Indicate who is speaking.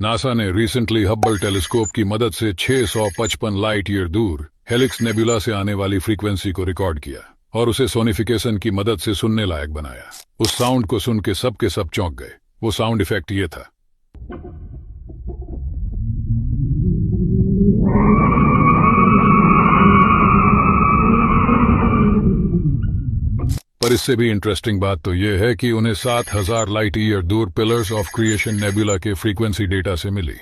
Speaker 1: NASA ने recently Hubble telescope की मदद से 655 लाइट ईयर दूर हेलिक्स नेबुला से आने वाली फ्रीक्वेंसी को रिकॉर्ड किया और उसे सोनिफिकेशन की मदद से सुनने लायक बनाया। उस साउंड को सुन के सब चौंक गए। वो साउंड इफेक्ट ये था। पर इससे भी इंटरेस्टिंग बात तो यह है कि उन्हें 7000 लाइट ईयर दूर पिलर्स ऑफ क्रिएशन नेबुला के फ्रीक्वेंसी डेटा से मिली।